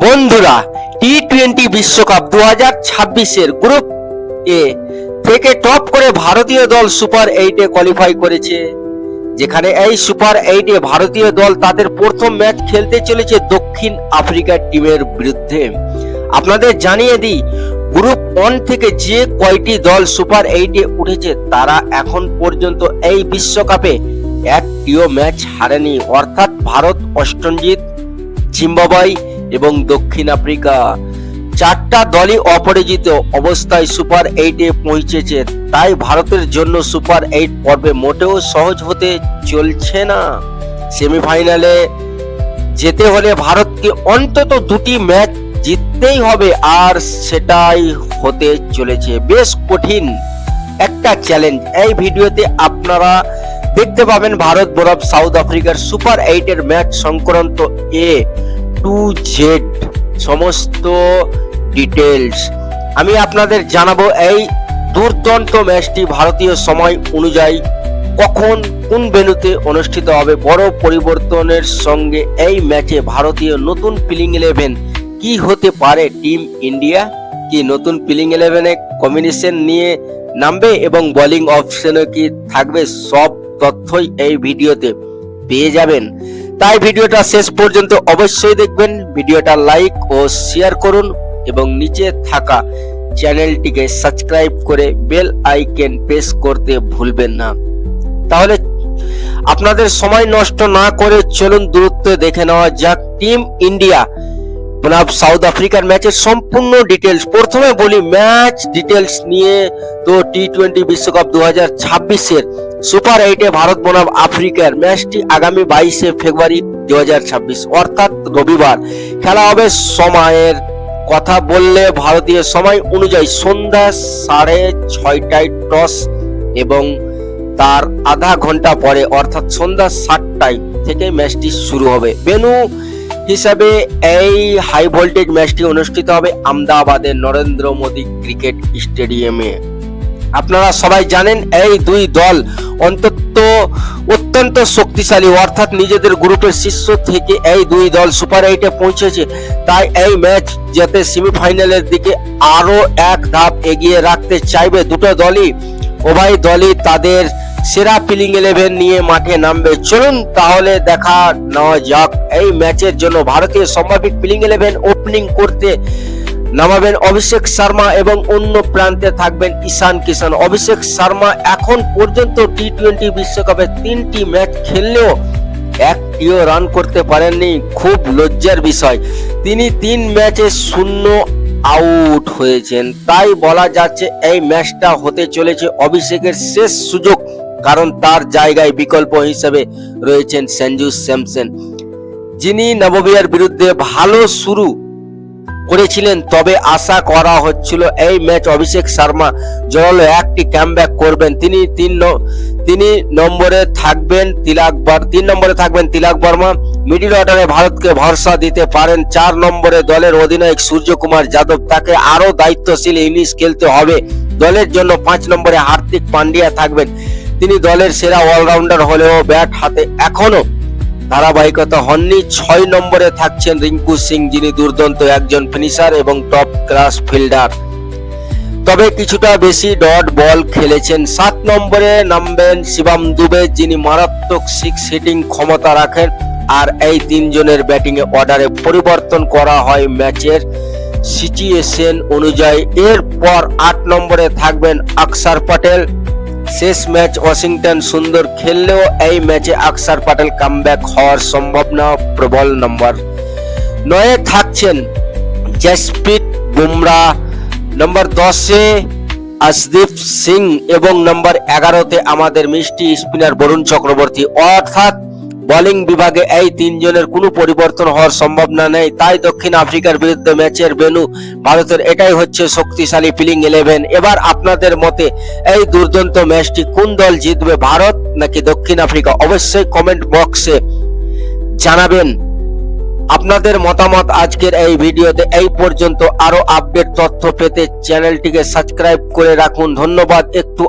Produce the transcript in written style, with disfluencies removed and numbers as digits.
বন্ধুরা, টি-20 বিশ্বকাপ 2026-এর গ্রুপ এ থেকে টপ করে ভারতীয় দল সুপার 8-এ কোয়ালিফাই করেছে। যেখানে এই সুপার 8-এ ভারতীয় দল তাদের প্রথম ম্যাচ খেলতে চলেছে দক্ষিণ আফ্রিকার টিমের বিরুদ্ধে। আপনাদের জানিয়ে দিই, গ্রুপ 1 থেকে যে কয়টি দল সুপার 8-এ উঠেছে তারা এখন পর্যন্ত এই বিশ্বকাপে একটিও ম্যাচ হারেনি, অর্থাৎ ভারত, অস্ট্রেলিয়া, জিম্বাবুয়ে এবং দক্ষিণ আফ্রিকা চারটা দলই অপরাজিত অবস্থায় সুপার 8-এ পৌঁছেছে। তাই ভারতের জন্য সুপার 8 পর্বে মোটেও সহজ হতে চলছে না। সেমিফাইনালে যেতে হলে ভারতকে অন্তত দুটি ম্যাচ জিততেই হবে, আর সেটাই হতে চলেছে বেশ কঠিন একটা চ্যালেঞ্জ। এই ভিডিওতে আপনারা দেখতে পাবেন ভারত বনাম সাউথ আফ্রিকার সুপার 8-এর ম্যাচ সংক্রান্ত A to Z সমস্ত ডিটেলস আমি আপনাদের জানাবো। এই দুর্দান্ত ম্যাচটি ভারতীয় সময় অনুযায়ী কখন কোন ভেন্যুতে অনুষ্ঠিত হবে, বড় পরিবর্তনের সঙ্গে এই ম্যাচে ভারতীয় নতুন প্লেইং 11 কি হতে পারে, টিম ইন্ডিয়া কি নতুন প্লেইং 11-এ কম্বিনেশন নিয়ে নামবে এবং বোলিং অপশনে কি থাকবে, সব তথ্যই এই ভিডিওতে পেয়ে যাবেন। তাই ভিডিওটা শেষ পর্যন্ত অবশ্যই দেখবেন। ভিডিওটা লাইক ও শেয়ার করুন এবং নিচে থাকা চ্যানেলটিকে সাবস্ক্রাইব করে বেল আইকন প্রেস করতে ভুলবেন না। তাহলে আপনাদের সময় নষ্ট না করে চলুন দ্রুত দেখে নেওয়া যাক টিম ইন্ডিয়া বনাম সাউথ আফ্রিকার ম্যাচের সম্পূর্ণ ডিটেলস। প্রথমে বলি ম্যাচ ডিটেলস নিয়ে, তো টি-20 বিশ্বকাপ 2026-এর সুপার 8-এ ভারত বনাম আফ্রিকার ম্যাচটি আগামী 22শে ফেব্রুয়ারি 2026 অর্থাৎ রবিবার খেলা হবে। সময়ের কথা বললে ভারতীয় সময় অনুযায়ী সন্ধ্যা 6:30টায় টস এবং তার আধা ঘন্টা পরে অর্থাৎ সন্ধ্যা 7টায় থেকে ম্যাচটি শুরু হবে। ভেন্যু হিসাবে এই হাই ভোল্টেজ ম্যাচটি অনুষ্ঠিত হবে আহমেদাবাদের নরেন্দ্র মোদী ক্রিকেট স্টেডিয়ামে। আপনারা সবাই জানেন এই দুই দল অত্যন্ত শক্তিশালী, অর্থাৎ নিজেদের গ্রুপের শীর্ষ থেকে এই দুই দল সুপার 8-এ পৌঁছেছে। তাই এই ম্যাচ যাতে সেমিফাইনালের দিকে আরো এক ধাপ এগিয়ে রাখতে চাইবে দুটো দলই। উভয় দলই তাদের সেরা প্লেইং 11 নিয়ে মাঠে নামবে। চলুন তাহলে দেখা নেওয়া যাক। এই ম্যাচের জন্য ভারতীয় সম্ভাবিত প্লেইং 11 ওপেনিং করতে নামাবেন অভিষেক শর্মা এবং অন্য প্রান্তে থাকবেন ঈশান কিষান। অভিষেক শর্মা এখন পর্যন্ত টি-20 বিশ্বকাপে 3টি ম্যাচ খেললেও একটিও রান করতে পারেননি, খুব লজ্জার বিষয়। তিনি 3 ম্যাচে 0 আউট হয়েছেন। তাই বলা যাচ্ছে এই ম্যাচটা হতে চলেছে অভিষেকের শেষ সুযোগ, কারণ তার জায়গায় বিকল্প হিসেবে রয়েছেন সঞ্জু স্যামসন, যিনি নামিবিয়ার বিরুদ্ধে ভালো শুরু করেছিলেন। তবে আশা করা হচ্ছিল এই ম্যাচ অভিষেক শর্মা জোরালো একটি কামব্যাক করবেন। তিনি নম্বরে থাকবেন তিলক বর্মা। মিডল অর্ডারে ভারতকে ভরসা দিতে পারেন 4 নম্বরে দলের অধিনায়ক সূর্যকুমার যাদব। তাকে আরো দায়িত্বশীল ইনিংস খেলতে হবে। দলের জন্য 5 নম্বরে হার্দিক পান্ডিয়া থাকবেন। তিনি দলের সেরা অলরাউন্ডার হলেও ব্যাট হাতে এখনো ধারাবাহিকতা হননি। 6 নম্বরে থাকছেন রিঙ্কু সিং, যিনি দুর্দান্ত একজন ফিনিশার এবং টপ ক্লাস ফিল্ডার, তবে কিছুটা বেশি ডট বল খেলেছেন। 7 নম্বরে নামবেন শিবম দুবে, যিনি মারাত্মক 6 হিটিং ক্ষমতা রাখেন। আর এই 3 জনের ব্যাটিং এ অর্ডারে পরিবর্তন করা হয় ম্যাচের সিচুয়েশন অনুযায়ী। এরপর 8 নম্বরে থাকবেন অক্ষর প্যাটেল। শেষ ম্যাচ ওয়াশিংটন সুন্দর খেললেও এই ম্যাচে অক্ষর প্যাটেল কামব্যাক হওয়ার সম্ভাবনা প্রবল। নম্বর 9-এ থাকছেন জসপ্রীত বুমরা, নম্বর 10-এ অর্শদীপ সিং এবং নম্বর 11-তে আমাদের মিষ্টি স্পিনার বরুণ চক্রবর্তী। অর্থাৎ বোলিং বিভাগে এই 3 জনের কোনো পরিবর্তন হওয়ার সম্ভাবনা নেই। তাই দক্ষিণ আফ্রিকার বিরুদ্ধে ম্যাচের ভেন্যু ভারতের এটাই হচ্ছে শক্তিশালী প্লেইং 11। এবার আপনাদের মতে এই দুর্দান্ত ম্যাচটি কোন দল জিতবে, ভারত নাকি দক্ষিণ আফ্রিকা? অবশ্যই কমেন্ট বক্সে জানাবেন আপনাদের মতামত। আজকের এই ভিডিওতে এই পর্যন্ত। আরো আপডেট তথ্য পেতে চ্যানেলটিকে সাবস্ক্রাইব করে রাখুন। ধন্যবাদ। একটু